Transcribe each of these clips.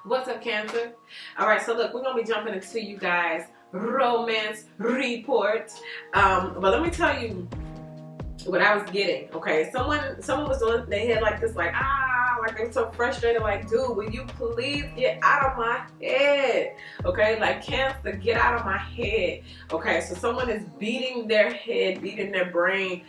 What's up, Cancer? All right, so look, we're gonna be jumping into you guys' romance report. But let me tell you what I was getting. Okay, someone was doing. They had like this, like they were so frustrated. Like, dude, will you please get out of my head? Okay, like Cancer, get out of my head. Okay, so someone is beating their head, beating their brain,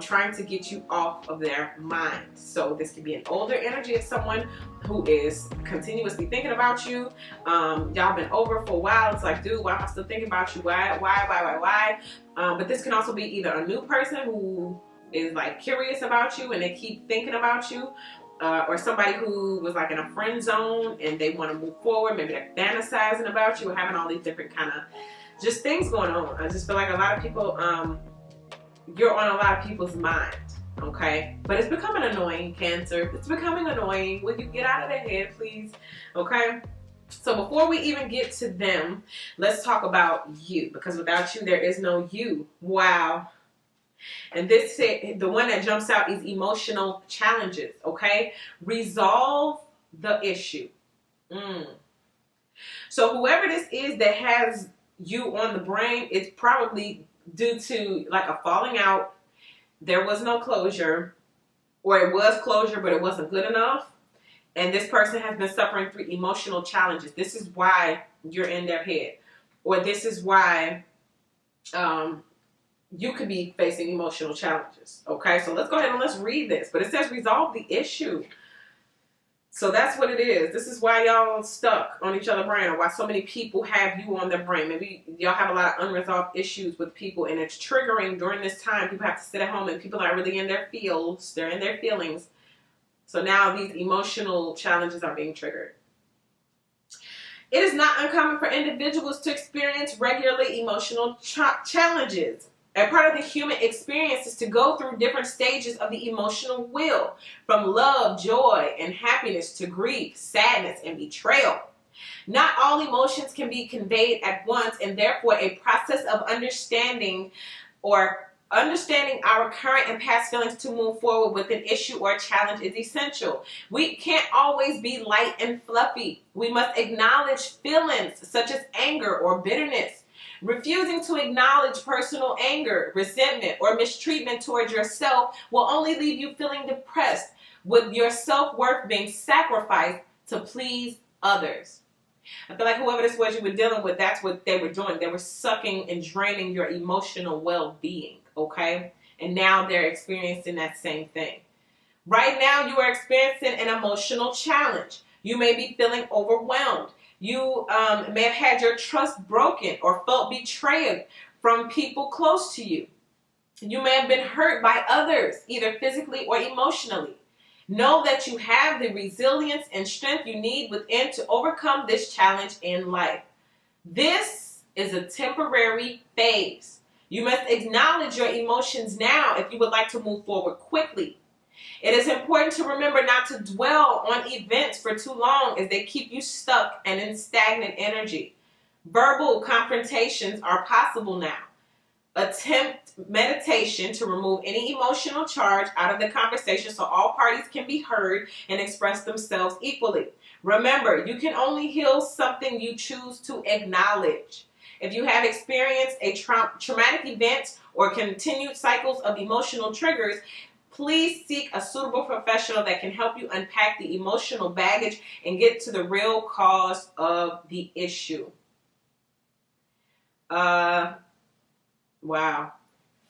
trying to get you off of their mind. So this could be an older energy of someone who is continuously thinking about you. Y'all been over for a while. It's like, dude, why am I still thinking about you? Why? But this can also be either a new person who is like curious about you and they keep thinking about you, or somebody who was like in a friend zone and they want to move forward. Maybe they're fantasizing about you or having all these different kind of just things going on. I just feel like a lot of people, you're on a lot of people's mind. Okay, but it's becoming annoying, Cancer. It's becoming annoying. Will you get out of their head, please? Okay. So before we even get to them, let's talk about you, because without you, there is no you. Wow. And the one that jumps out is emotional challenges. Okay, resolve the issue. So whoever this is that has you on the brain, it's probably due to like a falling out. There was no closure, or it was closure, but it wasn't good enough. And this person has been suffering through emotional challenges. This is why you're in their head. Or this is why you could be facing emotional challenges. Okay, so let's go ahead and let's read this. But it says resolve the issue. So that's what it is. This is why y'all stuck on each other's brain, or why so many people have you on their brain. Maybe y'all have a lot of unresolved issues with people, and it's triggering during this time. People have to sit at home, and people aren't really in their feels. They're in their feelings. So now these emotional challenges are being triggered. It is not uncommon for individuals to experience regularly emotional challenges. A part of the human experience is to go through different stages of the emotional wheel, from love, joy, and happiness to grief, sadness, and betrayal. Not all emotions can be conveyed at once, and therefore a process of understanding our current and past feelings to move forward with an issue or challenge is essential. We can't always be light and fluffy. We must acknowledge feelings such as anger or bitterness. Refusing to acknowledge personal anger, resentment, or mistreatment towards yourself will only leave you feeling depressed, with your self-worth being sacrificed to please others. I feel like whoever this was you were dealing with, that's what they were doing. They were sucking and draining your emotional well-being, okay? And now they're experiencing that same thing. Right now, you are experiencing an emotional challenge. You may be feeling overwhelmed. You may have had your trust broken or felt betrayed from people close to you. You may have been hurt by others, either physically or emotionally. Know that you have the resilience and strength you need within to overcome this challenge in life. This is a temporary phase. You must acknowledge your emotions now if you would like to move forward quickly. It is important to remember not to dwell on events for too long, as they keep you stuck and in stagnant energy. Verbal confrontations are possible now. Attempt meditation to remove any emotional charge out of the conversation so all parties can be heard and express themselves equally. Remember, you can only heal something you choose to acknowledge. If you have experienced a traumatic event or continued cycles of emotional triggers, please seek a suitable professional that can help you unpack the emotional baggage and get to the real cause of the issue. Wow.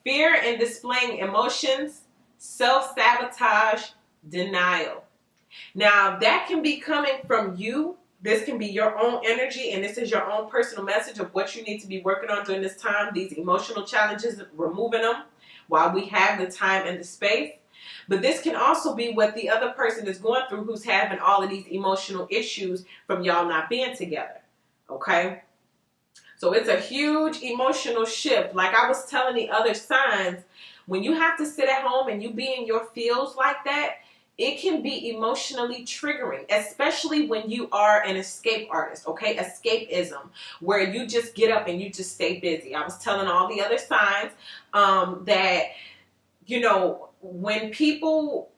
Fear in displaying emotions, self-sabotage, denial. Now, that can be coming from you. This can be your own energy, and this is your own personal message of what you need to be working on during this time, these emotional challenges, removing them while we have the time and the space. But this can also be what the other person is going through, who's having all of these emotional issues from y'all not being together. Okay? So it's a huge emotional shift. Like I was telling the other signs, when you have to sit at home and you be in your feels like that, it can be emotionally triggering, especially when you are an escape artist, okay? Escapism, where you just get up and you just stay busy. I was telling all the other signs that, you know, when people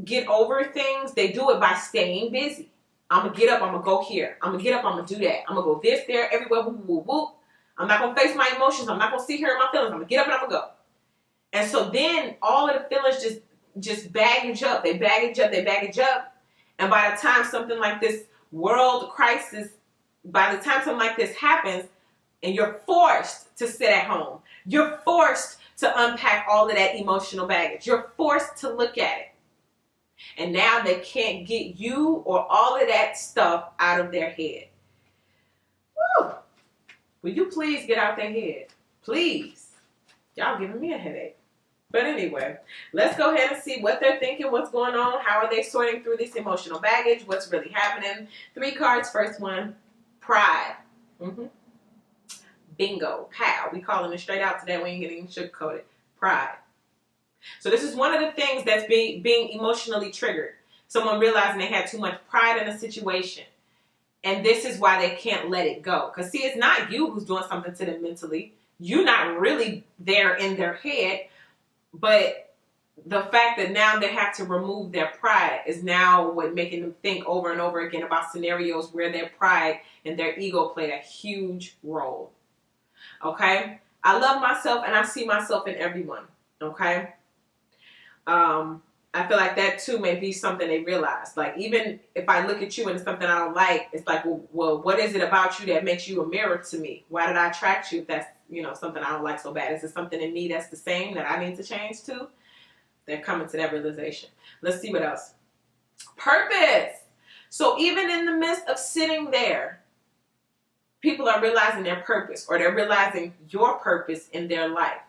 get over things, they do it by staying busy. I'm going to get up, I'm going to go here. I'm going to get up, I'm going to do that. I'm going to go this, there, everywhere, whoop, whoop, whoop. I'm not going to face my emotions. I'm not going to sit here in my feelings. I'm going to get up and I'm going to go. And so then all of the feelings just baggage up. They baggage up, they baggage up. And by the time something like this world crisis, by the time something like this happens, and you're forced to sit at home, you're forced to unpack all of that emotional baggage. You're forced to look at it. And now they can't get you or all of that stuff out of their head. Woo! Will you please get out their head? Please. Y'all giving me a headache. But anyway, let's go ahead and see what they're thinking, what's going on, how are they sorting through this emotional baggage, what's really happening. 3 cards. First one, pride. Bingo. Pow. We calling it straight out today. We ain't getting sugarcoated. Pride. So this is one of the things that's being emotionally triggered. Someone realizing they had too much pride in a situation. And this is why they can't let it go. Because see, it's not you who's doing something to them mentally. You're not really there in their head. But the fact that now they have to remove their pride is now what making them think over and over again about scenarios where their pride and their ego played a huge role. Okay? I love myself and I see myself in everyone. Okay? I feel like that too may be something they realize. Like, even if I look at you and it's something I don't like, it's like, well, what is it about you that makes you a mirror to me? Why did I attract you if that's, something I don't like so bad? Is there something in me that's the same that I need to change to? They're coming to that realization. Let's see what else. Purpose. So even in the midst of sitting there, people are realizing their purpose, or they're realizing your purpose in their life.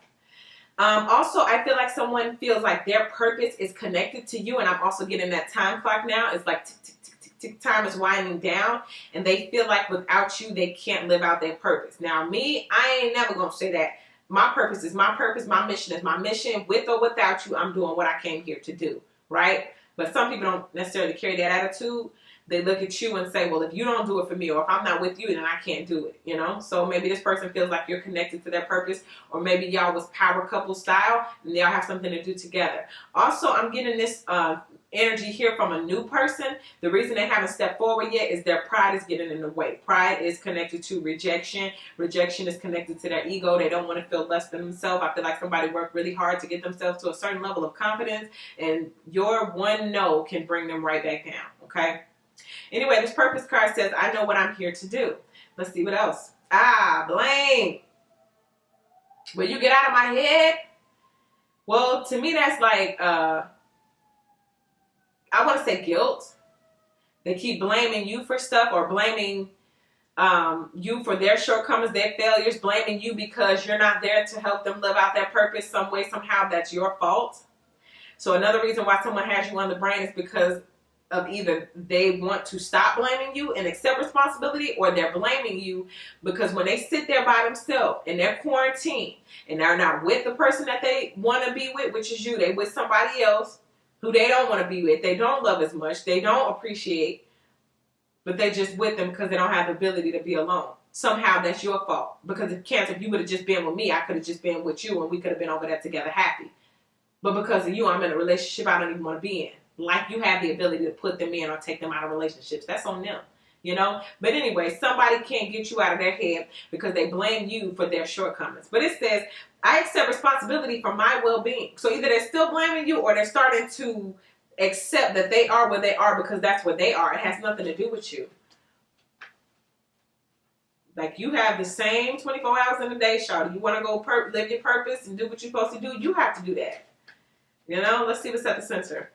Also, I feel like someone feels like their purpose is connected to you, and I'm also getting that time clock now. It's like tick, tick, tick, tick, tick, time is winding down, and they feel like without you, they can't live out their purpose. Now, me, I ain't never going to say that. My purpose is my purpose. My mission is my mission. With or without you, I'm doing what I came here to do, right? But some people don't necessarily carry that attitude. They look at you and say, well, if you don't do it for me, or if I'm not with you, then I can't do it, So maybe this person feels like you're connected to their purpose, or maybe y'all was power couple style, and y'all have something to do together. Also, I'm getting this energy here from a new person. The reason they haven't stepped forward yet is their pride is getting in the way. Pride is connected to rejection. Rejection is connected to their ego. They don't want to feel less than themselves. I feel like somebody worked really hard to get themselves to a certain level of confidence, and your one no can bring them right back down, okay? Anyway, this purpose card says, I know what I'm here to do. Let's see what else. Blame. Will you get out of my head? Well, to me, that's like, I want to say guilt. They keep blaming you for stuff, or blaming you for their shortcomings, their failures, blaming you because you're not there to help them live out their purpose some way, somehow. That's your fault. So another reason why someone has you on the brain is because of either they want to stop blaming you and accept responsibility, or they're blaming you because when they sit there by themselves and they're quarantined and they're not with the person that they want to be with, which is you, they with somebody else who they don't want to be with, they don't love as much, they don't appreciate, but they're just with them because they don't have the ability to be alone. Somehow that's your fault, because if you would have just been with me, I could have just been with you and we could have been over there together happy. But because of you, I'm in a relationship I don't even want to be in. Like you have the ability to put them in or take them out of relationships. That's on them, But anyway, somebody can't get you out of their head because they blame you for their shortcomings. But it says, I accept responsibility for my well-being. So either they're still blaming you, or they're starting to accept that they are where they are because that's what they are. It has nothing to do with you. Like, you have the same 24 hours in a day, shawty. You want to go live your purpose and do what you're supposed to do, you have to do that. Let's see what's at the center.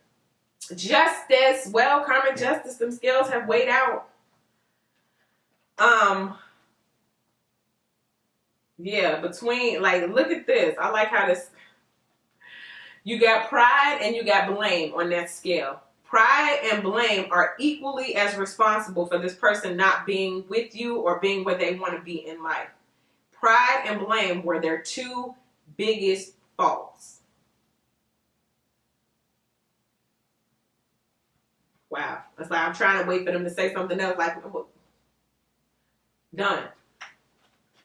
Justice. Well, karmic justice, them scales have weighed out. Yeah, between, like, look at this. I like how this, you got pride and you got blame on that scale. Pride and blame are equally as responsible for this person not being with you or being where they want to be in life. Pride and blame were their two biggest faults. Wow. That's like I'm trying to wait for them to say something else. Like, done.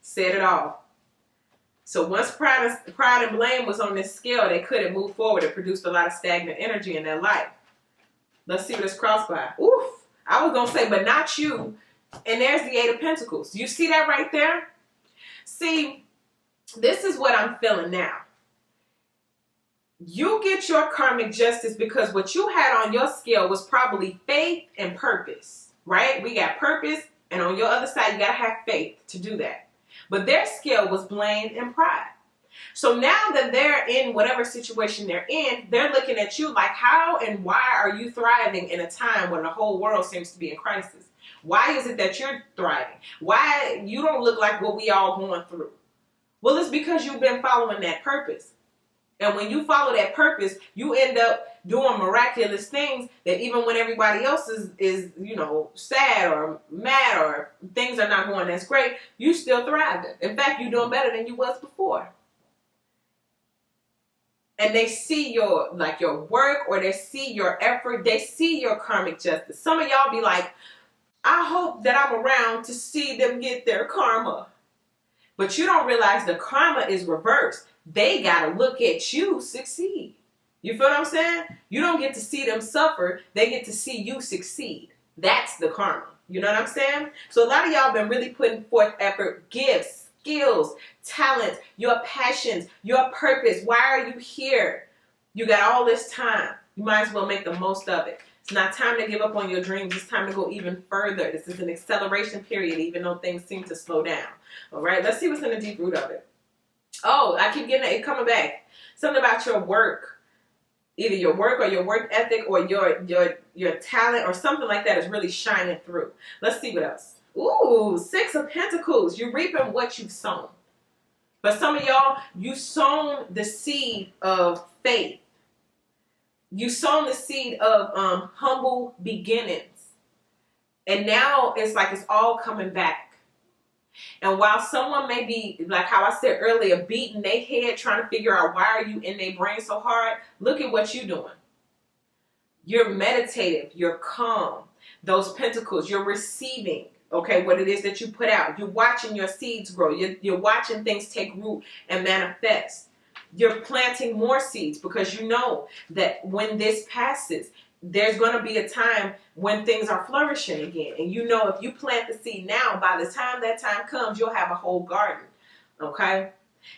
Said it all. So once pride and blame was on this scale, they couldn't move forward. It produced a lot of stagnant energy in their life. Let's see what it's crossed by. Oof. I was going to say, but not you. And there's the Eight of Pentacles. You see that right there? See, this is what I'm feeling now. You get your karmic justice because what you had on your scale was probably faith and purpose, right? We got purpose, and on your other side, you got to have faith to do that. But their scale was blame and pride. So now that they're in whatever situation they're in, they're looking at you like, how and why are you thriving in a time when the whole world seems to be in crisis? Why is it that you're thriving? Why you don't look like what we all going through? Well, it's because you've been following that purpose. And when you follow that purpose, you end up doing miraculous things that even when everybody else is sad or mad or things are not going as great, you still thriving. In fact, you're doing better than you was before. And they see your work, or they see your effort. They see your karmic justice. Some of y'all be like, I hope that I'm around to see them get their karma. But you don't realize the karma is reversed. They got to look at you succeed. You feel what I'm saying? You don't get to see them suffer. They get to see you succeed. That's the karma. You know what I'm saying? So a lot of y'all been really putting forth effort, gifts, skills, talents, your passions, your purpose. Why are you here? You got all this time. You might as well make the most of it. It's not time to give up on your dreams. It's time to go even further. This is an acceleration period, even though things seem to slow down. All right, let's see what's in the deep root of it. Oh, I keep getting it coming back. Something about your work. Either your work or your work ethic or your talent or something like that is really shining through. Let's see what else. Ooh, Six of Pentacles. You're reaping what you've sown. But some of y'all, you sown the seed of faith. You sown the seed of humble beginnings. And now it's like it's all coming back. And while someone may be, like how I said earlier, beating their head trying to figure out why are you in their brain so hard, look at what you're doing. You're meditative. You're calm. Those pentacles, you're receiving, okay, what it is that you put out. You're watching your seeds grow. You're watching things take root and manifest. You're planting more seeds because you know that when this passes, there's going to be a time when things are flourishing again. And you know if you plant the seed now, by the time that time comes, you'll have a whole garden. Okay?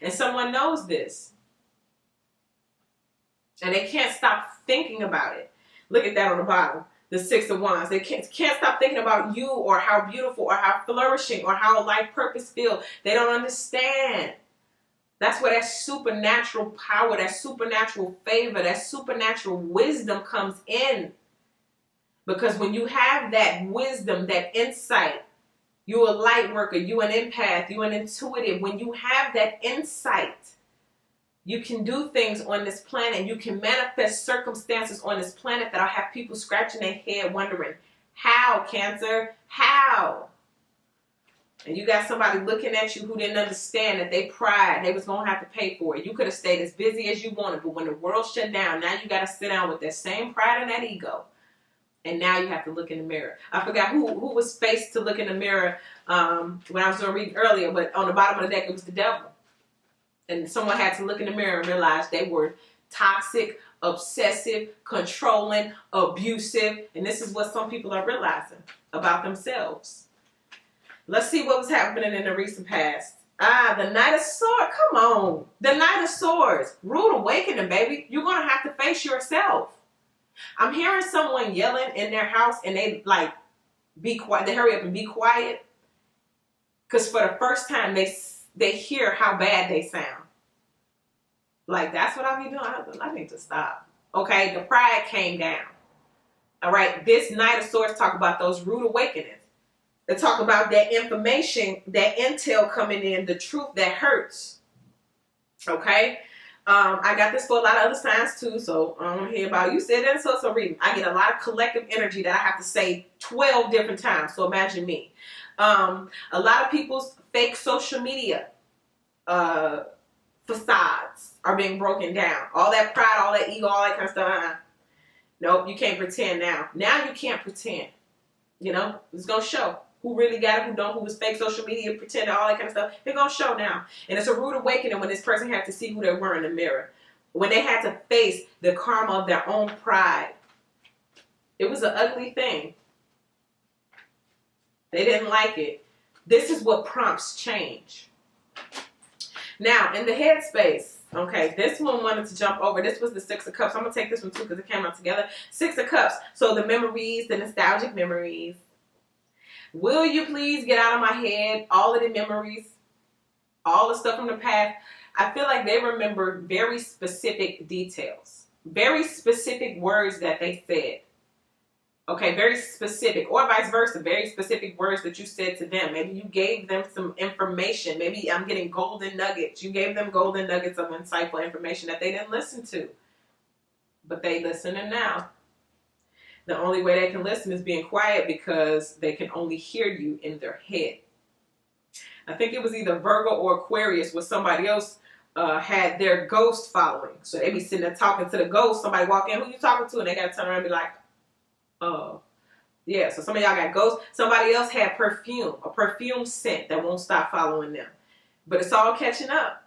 And someone knows this. And they can't stop thinking about it. Look at that on the bottom. The Six of Wands. They can't stop thinking about you or how beautiful or how flourishing or how life purpose feels. They don't understand. That's where that supernatural power, that supernatural favor, that supernatural wisdom comes in. Because when you have that wisdom, that insight, you're a light worker, you're an empath, you're an intuitive. When you have that insight, you can do things on this planet. You can manifest circumstances on this planet that'll have people scratching their head wondering, how, Cancer? How? And you got somebody looking at you who didn't understand that they was going to have to pay for it. You could have stayed as busy as you wanted, but when the world shut down, now you got to sit down with that same pride and that ego. And now you have to look in the mirror. I forgot who was faced to look in the mirror when I was doing reading earlier, but on the bottom of the deck, it was the devil. And someone had to look in the mirror and realize they were toxic, obsessive, controlling, abusive. And this is what some people are realizing about themselves. Let's see what was happening in the recent past. The Knight of Swords. Come on. The Knight of Swords. Rude awakening, baby. You're going to have to face yourself. I'm hearing someone yelling in their house and they like, be quiet. They hurry up and be quiet. Because for the first time, they hear how bad they sound. Like, that's what I be doing. I need to stop. Okay, the pride came down. All right, this Knight of Swords talk about those rude awakenings. They talk about that information, that intel coming in, the truth that hurts. Okay? I got this for a lot of other signs too, so I don't want to hear about you said that, so reading. I get a lot of collective energy that I have to say 12 different times, so imagine me. A lot of people's fake social media facades are being broken down. All that pride, all that ego, all that kind of stuff. Nope, you can't pretend now. Now you can't pretend. You know, it's going to show. Who really got it, who don't, who was fake social media, pretending, all that kind of stuff. They're going to show now. And it's a rude awakening when this person had to see who they were in the mirror. When they had to face the karma of their own pride. It was an ugly thing. They didn't like it. This is what prompts change. Now, in the headspace, okay, this one wanted to jump over. This was the Six of Cups. I'm going to take this one too because it came out together. Six of Cups. So the memories, the nostalgic memories. Will you please get out of my head all of the memories, all the stuff from the past? I feel like they remember very specific details, very specific words that they said. Okay, very specific, or vice versa, very specific words that you said to them. Maybe you gave them some information. Maybe I'm getting golden nuggets. You gave them golden nuggets of insightful information that they didn't listen to. But they listening now. The only way they can listen is being quiet because they can only hear you in their head. I think it was either Virgo or Aquarius where somebody else had their ghost following. So they be sitting there talking to the ghost. Somebody walk in, who you talking to? And they got to turn around and be like, oh, yeah. So some of y'all got ghosts. Somebody else had perfume, a perfume scent that won't stop following them. But it's all catching up.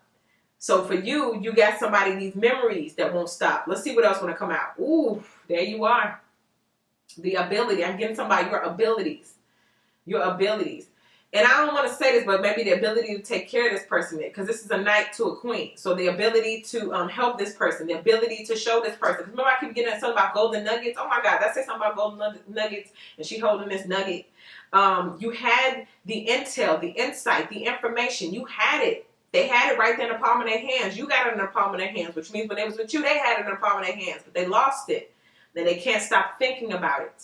So for you, you got somebody, these memories that won't stop. Let's see what else want to come out. Ooh, there you are. The ability. I'm getting somebody your abilities. Your abilities. And I don't want to say this, but maybe the ability to take care of this person, because this is a knight to a queen. So the ability to help this person, the ability to show this person. Because remember I keep getting something about golden nuggets. Oh my God, did I say something about golden nuggets? And she holding this nugget. You had the intel, the insight, the information. You had it. They had it right there in the palm of their hands. You got it in the palm of their hands, which means when they was with you, they had it in the palm of their hands, but they lost it. Then they can't stop thinking about it.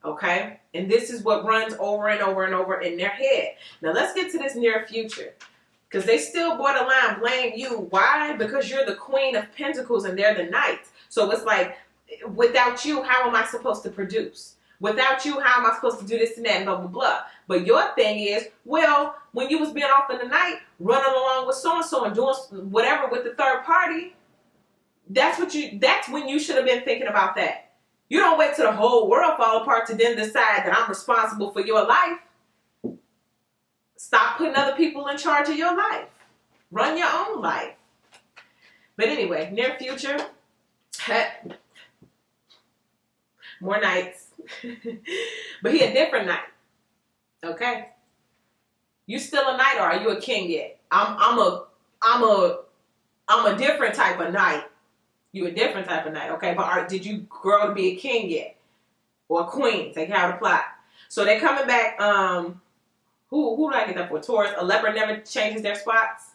Okay? And this is what runs over and over and over in their head. Now let's get to this near future. Because they still borderline blame you. Why? Because you're the Queen of Pentacles and they're the Knight. So it's like, without you, how am I supposed to produce? Without you, how am I supposed to do this and that and blah, blah, blah. But your thing is, well, when you was being off in the night, running along with so-and-so and doing whatever with the third party, that's when you should have been thinking about that. You don't wait till the whole world fall apart to then decide that I'm responsible for your life. Stop putting other people in charge of your life. Run your own life. But anyway, near future, more nights. But he a different knight. Okay? You still a knight or are you a king yet? I'm a different type of knight. You a different type of knight, okay? But did you grow to be a king yet? Or a queen? Take how to plot. So they're coming back. Who do I get that for? Taurus. A leopard never changes their spots.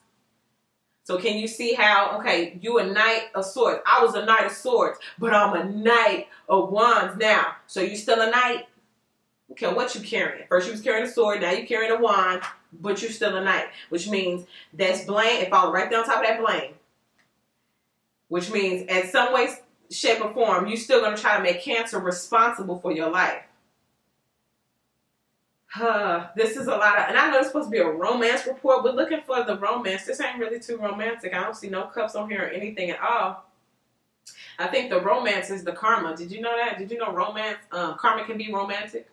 So can you see how, okay, you a knight of swords. I was a knight of swords, but I'm a knight of wands now. So you still a knight? Okay, what you carrying? First you was carrying a sword, now you carrying a wand, but you still a knight. Which means that's blame. It falls right down top of that blame. Which means in some way, shape, or form, you're still going to try to make Cancer responsible for your life. This is a lot of, and I know it's supposed to be a romance report. We're looking for the romance. This ain't really too romantic. I don't see no cups on here or anything at all. I think the romance is the karma. Did you know that? Did you know romance? Karma can be romantic.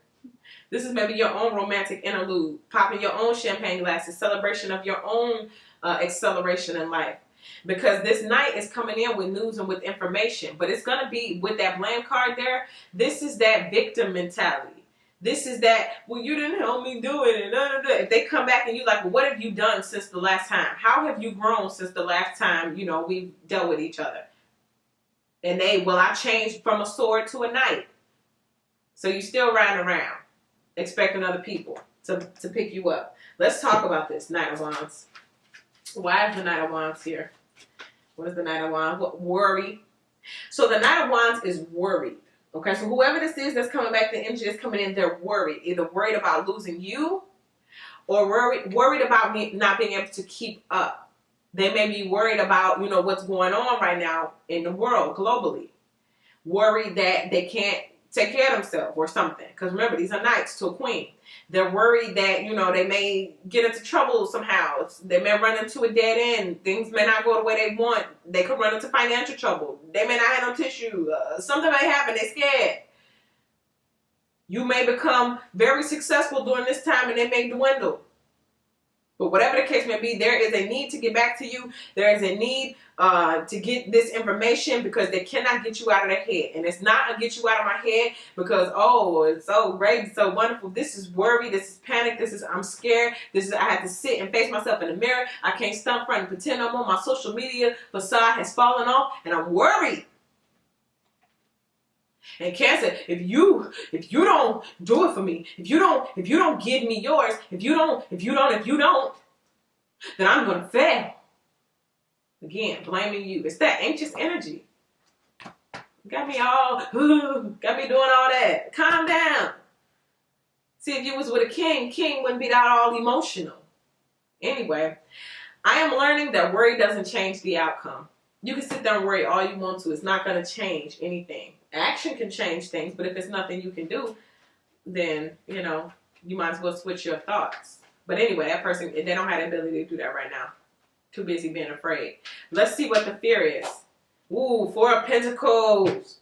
This is maybe your own romantic interlude. Popping your own champagne glasses. Celebration of your own acceleration in life. Because this night is coming in with news and with information. But it's going to be with that blame card there. This is that victim mentality. This is that, well, you didn't help me do it. And if they come back and you're like, well, what have you done since the last time? How have you grown since the last time, we've dealt with each other? And I changed from a sword to a knight. So you still riding around expecting other people to pick you up. Let's talk about this Knight of Wands. Why is the Knight of Wands here? What is the Knight of Wands? Worry. So the Knight of Wands is worried. Okay, so whoever this is that's coming back, the energy that's coming in, they're worried. Either worried about losing you or worried about not being able to keep up. They may be worried about, what's going on right now in the world globally. Worried that they can't take care of themselves or something. Because remember, these are knights to a queen. They're worried that, they may get into trouble somehow. They may run into a dead end. Things may not go the way they want. They could run into financial trouble. They may not have no tissue. Something may happen. They're scared. You may become very successful during this time and they may dwindle. But whatever the case may be, there is a need to get back to you. There is a need to get this information because they cannot get you out of their head. And it's not a get you out of my head because, oh, it's so great, it's so wonderful. This is worry, this is panic, this is I'm scared. This is I have to sit and face myself in the mirror. I can't stump front and pretend no more. My social media facade has fallen off and I'm worried. And Cancer, if you don't do it for me, if you don't give me yours, if you don't, then I'm gonna fail. Again, blaming you. It's that anxious energy. Got me doing all that. Calm down. See, if you was with a king wouldn't be that all emotional. Anyway, I am learning that worry doesn't change the outcome. You can sit there and worry all you want to. It's not going to change anything. Action can change things, but if it's nothing you can do, then, you might as well switch your thoughts. But anyway, that person, they don't have the ability to do that right now. Too busy being afraid. Let's see what the fear is. Ooh, Four of Pentacles.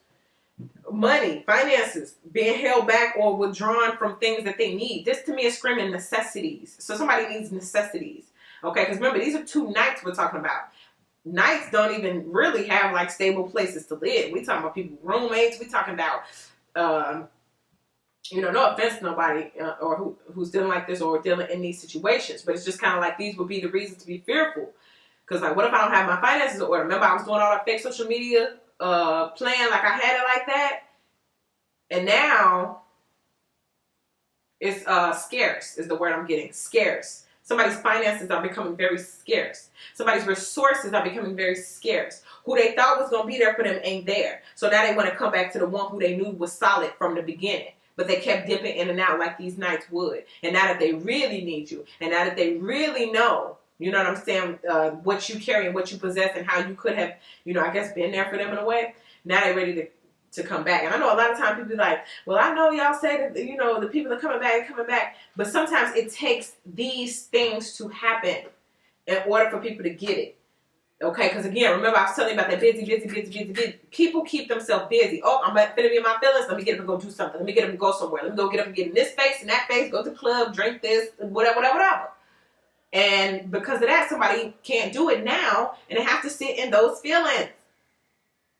Money, finances, being held back or withdrawn from things that they need. This to me is screaming necessities. So somebody needs necessities. Okay, because remember, these are two knights we're talking about. Knights don't even really have like stable places to live. We talking about people, roommates. We talking about, no offense to nobody or who's dealing like this or dealing in these situations. But it's just kind of like these would be the reasons to be fearful. Because like, what if I don't have my finances in order? Remember, I was doing all that fake social media plan, like I had it like that, and now it's scarce is the word I'm getting. Scarce. Somebody's finances are becoming very scarce. Somebody's resources are becoming very scarce. Who they thought was going to be there for them ain't there. So now they want to come back to the one who they knew was solid from the beginning. But they kept dipping in and out like these knights would. And now that they really need you, and now that they really know, you know what I'm saying, what you carry and what you possess and how you could have, I guess been there for them in a way, now they're ready to come back. And I know a lot of times people be like, well, I know y'all say that, the people are coming back. But sometimes it takes these things to happen in order for people to get it. Okay, because again, remember I was telling you about that busy. People keep themselves busy. Oh, I'm going to be in my feelings. Let me get up and go do something. Let me get up and go somewhere. Let me go get up and get in this face and that face, go to the club, drink this, whatever. And because of that, somebody can't do it now and they have to sit in those feelings.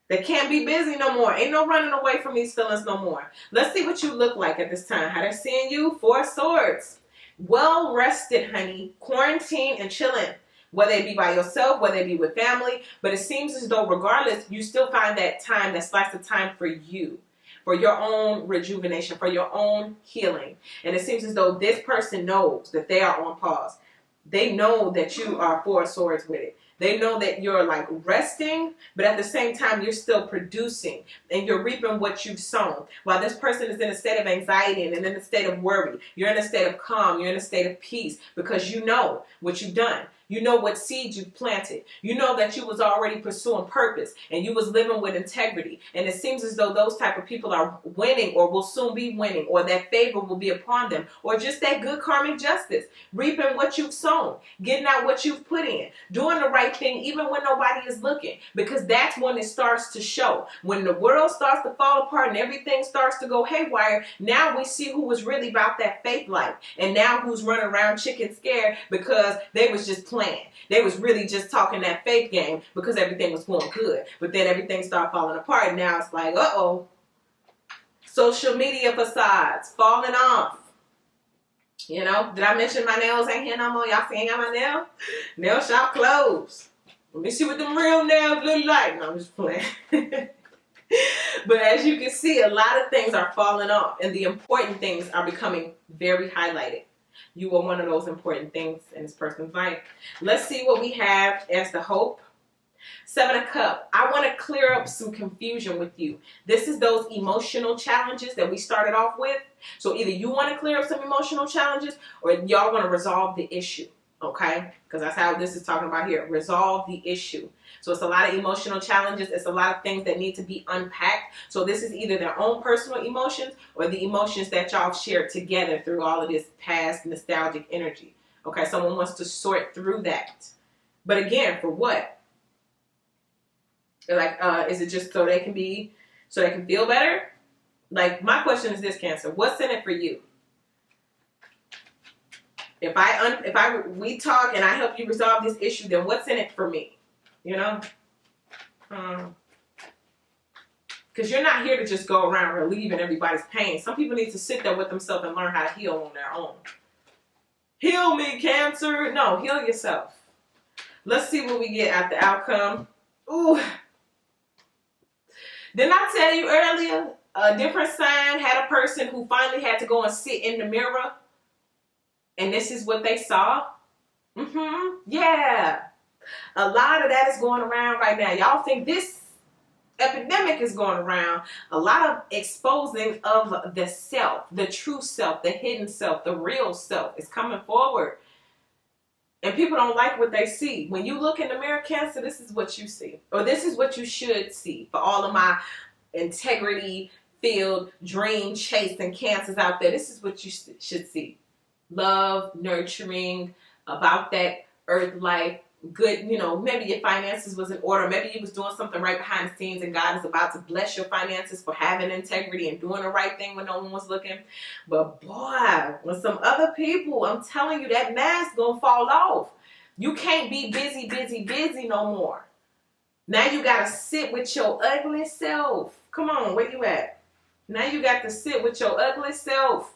They can't be busy no more. Ain't no running away from these feelings no more. Let's see what you look like at this time. How they're seeing you. Four of Swords. Well rested, honey. Quarantine and chilling. Whether it be by yourself, whether it be with family. But it seems as though regardless, you still find that time, that slice of time for you. For your own rejuvenation. For your own healing. And it seems as though this person knows that they are on pause. They know that you are Four of Swords with it. They know that you're like resting, but at the same time, you're still producing and you're reaping what you've sown. While this person is in a state of anxiety and in a state of worry, you're in a state of calm, you're in a state of peace because you know what you've done. You know what seeds you've planted. You know that you was already pursuing purpose and you was living with integrity. And it seems as though those type of people are winning or will soon be winning or that favor will be upon them or just that good karmic justice. Reaping what you've sown. Getting out what you've put in. Doing the right thing even when nobody is looking. Because that's when it starts to show. When the world starts to fall apart and everything starts to go haywire, now we see who was really about that faith life. And now who's running around chicken scared because they was just playing. They was really just talking that faith game because everything was going good. But then everything started falling apart. And now it's like, uh-oh. Social media facades falling off. Did I mention my nails ain't here no more? Y'all see ain't got my nail? Nail shop closed. Let me see what them real nails look like. No, I'm just playing. But as you can see, a lot of things are falling off. And the important things are becoming very highlighted. You are one of those important things in this person's life. Let's see what we have as the hope. Seven of Cups. I want to clear up some confusion with you. This is those emotional challenges that we started off with. So either you want to clear up some emotional challenges or y'all want to resolve the issue. Okay? Because that's how this is talking about here. Resolve the issue. So it's a lot of emotional challenges. It's a lot of things that need to be unpacked. So this is either their own personal emotions or the emotions that y'all shared together through all of this past nostalgic energy. Okay, someone wants to sort through that. But again, for what? Like, is it just so they can feel better? Like, my question is this, Cancer. What's in it for you? If we talk and I help you resolve this issue, then what's in it for me? You know? Because you're not here to just go around relieving everybody's pain. Some people need to sit there with themselves and learn how to heal on their own. Heal me, Cancer. No, heal yourself. Let's see what we get at the outcome. Ooh. Didn't I tell you earlier, a different sign had a person who finally had to go and sit in the mirror, and this is what they saw? Yeah. A lot of that is going around right now. Y'all think this epidemic is going around? A lot of exposing of the self, the true self, the hidden self, the real self is coming forward. And people don't like what they see. When you look in the mirror, Cancer, this is what you see. Or this is what you should see. For all of my integrity-filled, dream-chasing Cancers out there, this is what you should see. Love, nurturing, about that earth life, good, you know, maybe your finances was in order. Maybe you was doing something right behind the scenes and God is about to bless your finances for having integrity and doing the right thing when no one was looking. But boy, when some other people, I'm telling you, that mask gonna fall off. You can't be busy, busy, busy no more. Now you gotta sit with your ugly self. Come on, where you at? Now you got to sit with your ugly self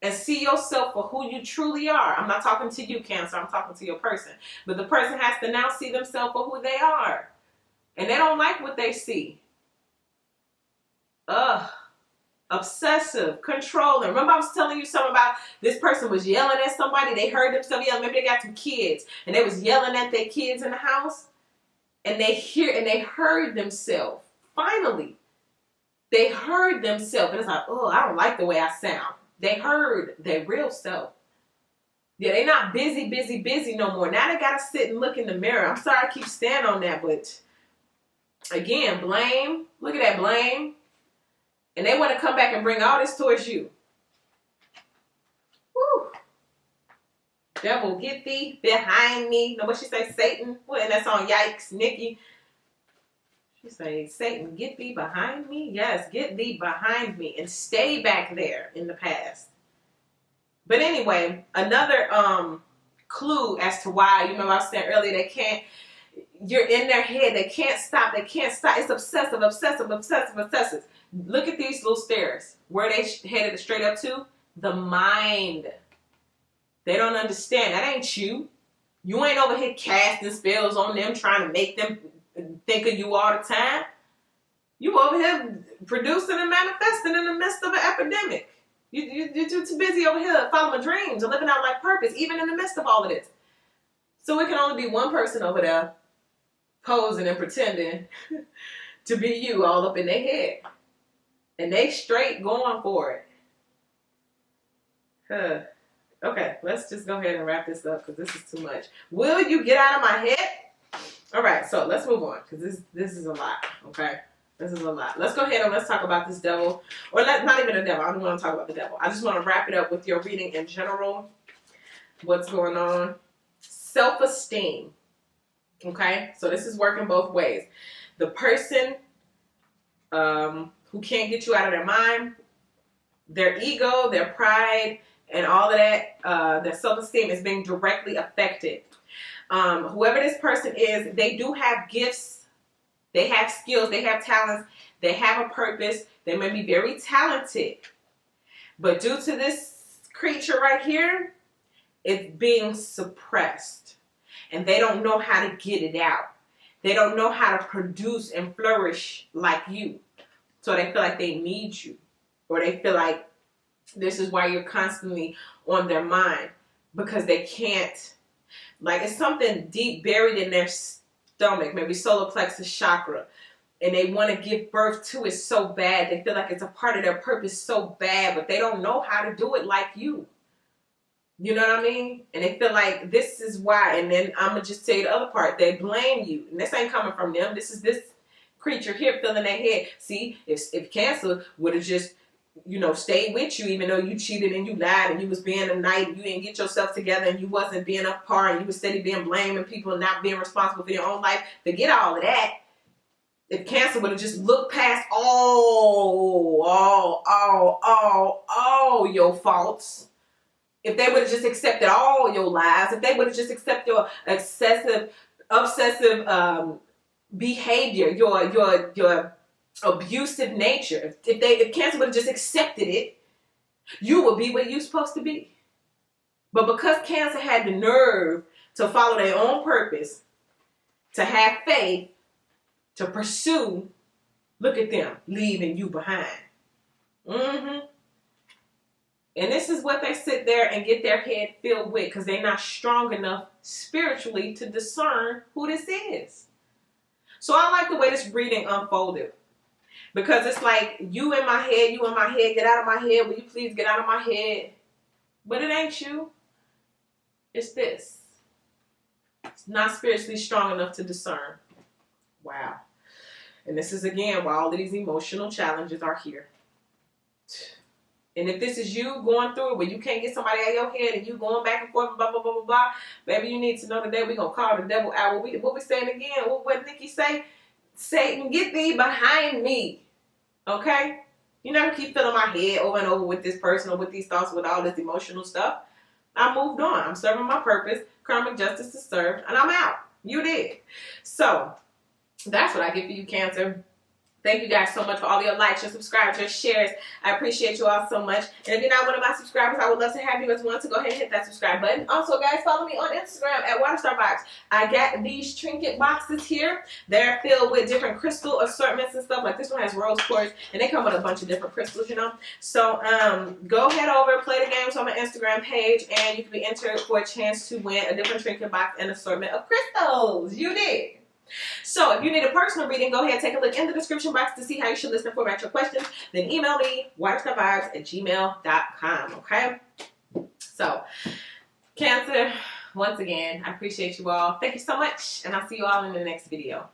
and see yourself for who you truly are. I'm not talking to you, Cancer. I'm talking to your person. But the person has to now see themselves for who they are. And they don't like what they see. Obsessive, controlling. Remember I was telling you something about this person was yelling at somebody. They heard themselves yelling. Maybe they got some kids. And they was yelling at their kids in the house. And they heard themselves. Finally. They heard themselves. And it's like, oh, I don't like the way I sound. They heard their real self. Yeah, they're not busy, busy, busy no more. Now they got to sit and look in the mirror. I'm sorry I keep standing on that, but again, blame. Look at that blame. And they want to come back and bring all this towards you. Woo. Devil, get thee behind me. Know what she say? Satan. What? And that's on Yikes, Nikki. She say, Satan, get thee behind me? Yes, get thee behind me and stay back there in the past. But anyway, another clue as to why, you remember I was saying earlier, they can't, you're in their head, they can't stop, It's obsessive, obsessive, obsessive, obsessive. Look at these little stairs. Where they headed straight up to? The mind. They don't understand. That ain't you. You ain't over here casting spells on them, trying to make them think of you all the time. You over here producing and manifesting in the midst of an epidemic. You're too busy over here following dreams and living out life purpose, even in the midst of all of this. So it can only be one person over there posing and pretending to be you all up in their head. And they straight going for it. Okay, let's just go ahead and wrap this up because this is too much. Will you get out of my head? All right, so let's move on because this is a lot, okay? This is a lot. Let's go ahead and let's talk about this devil. Or not even a devil. I don't want to talk about the devil. I just want to wrap it up with your reading in general. What's going on? Self-esteem. Okay? So this is working both ways. The person who can't get you out of their mind, their ego, their pride, and all of that, their self-esteem is being directly affected. Whoever this person is, they do have gifts. They have skills, they have talents, they have a purpose, they may be very talented. But due to this creature right here, it's being suppressed. And they don't know how to get it out. They don't know how to produce and flourish like you. So they feel like they need you. Or they feel like this is why you're constantly on their mind. Because they can't, like it's something deep buried in their stomach, maybe solar plexus chakra, and they want to give birth to it so bad. They feel like it's a part of their purpose so bad, but they don't know how to do it like you. You know what I mean? And they feel like this is why. And then I'm going to just tell you the other part. They blame you. And this ain't coming from them. This is this creature here filling their head. See, if Cancer would have just, you know, stayed with you, even though you cheated and you lied and you was being a knight and you didn't get yourself together and you wasn't being up par and you was steady being blaming people and not being responsible for your own life, forget all of that. If Cancer would have just looked past all your faults If they would have just accepted all your lies, if they would have just accepted your excessive, obsessive behavior, your abusive nature, if Cancer would have just accepted it, you would be where you're supposed to be. But because Cancer had the nerve to follow their own purpose, to have faith, to pursue, look at them leaving you behind. And this is what they sit there and get their head filled with, because they're not strong enough spiritually to discern who this is. So I like the way this reading unfolded, because it's like, you in my head, get out of my head, will you please get out of my head? But it ain't you. It's this. It's not spiritually strong enough to discern. Wow. And this is, again, why all of these emotional challenges are here. And if this is you going through it, where you can't get somebody out of your head and you going back and forth, blah, blah, blah, blah, blah, baby, you need to know today we're going to call the devil out. What we saying again? What Nikki say? Satan, get thee behind me. Okay? You never keep filling my head over and over with this person or with these thoughts, with all this emotional stuff. I moved on. I'm serving my purpose. Karmic justice is served. And I'm out. You did. So, that's what I get for you, Cancer. Thank you guys so much for all your likes, your subscribes, your shares. I appreciate you all so much. And if you're not one of my subscribers, I would love to have you as one, to go ahead and hit that subscribe button. Also, guys, follow me on Instagram at WaterStarBox. I got these trinket boxes here. They're filled with different crystal assortments and stuff. Like this one has rose quartz, and they come with a bunch of different crystals, you know. So go head over, play the games on my Instagram page, and you can be entered for a chance to win a different trinket box and assortment of crystals. You did. So if you need a personal reading, go ahead, take a look in the description box to see how you should listen and format your questions. Then email me, waterstarvibes@gmail.com, okay? So, Cancer, once again, I appreciate you all. Thank you so much, and I'll see you all in the next video.